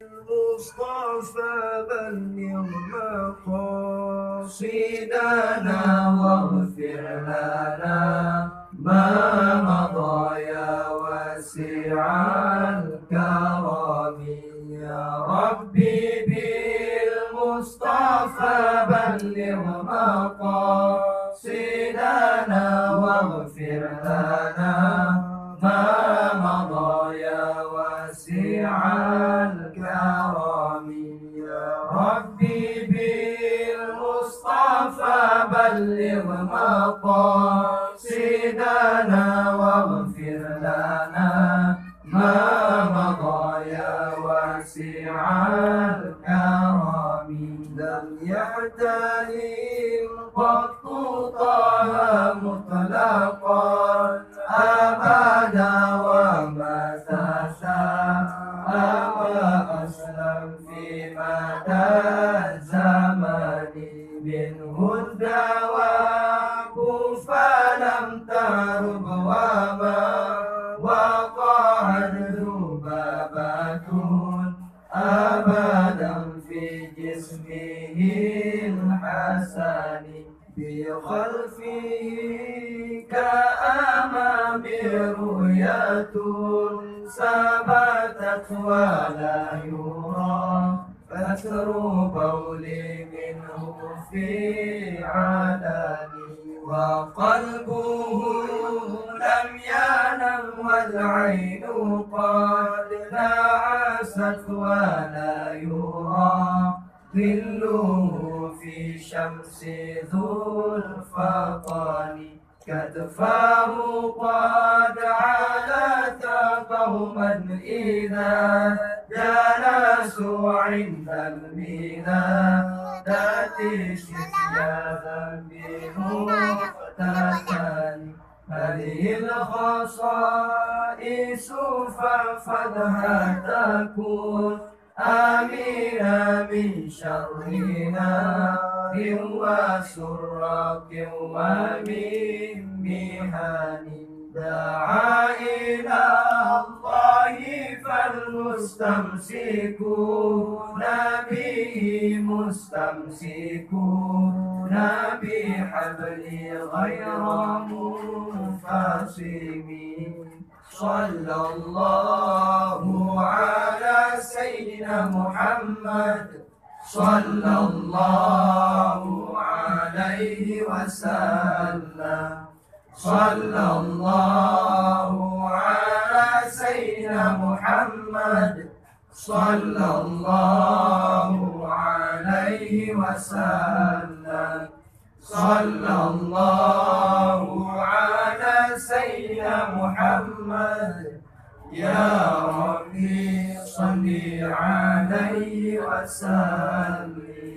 المصطفى بلغ مقاصدنا واغفر لنا ما مضى يا واسع الكرم يا ربي بالمصطفى بلغ مقاصدنا واغفر لنا ما مضى يا واسع الكرم يا ربي بالمصطفى بلغ مقاصدنا واغفر لنا ما مضى يا واسع الكرم لم يحتلم قط طه مطلقا أبدا وما تساءل أسلم في مدى الزمن منه الدواب فلم ترب وما وقعت ذبابة أبدا في جسمه الحسن بخلفه كأمام رؤية ثبتت ولا يرى فتر بول منه في علني وقلبه لم ينم والعين قد نعست ولا يرى ظله في شمس ذو الفطن كتفاه قد علت قوما إذا جلسوا عند الميلاد شفياذا بمختتن هذه الخصائص فافدها تكون آمنا من شر نار وسراق ومن مهان دعا إلى الله فالمستمسكون به مستمسكون بحبل غير منفصم صلى الله على سيدنا محمد صلى الله عليه وسلم صلى الله على سيدنا محمد صلى الله عليه وسلم صلى الله على سيدنا محمد يا ربي صل عليه وسلم.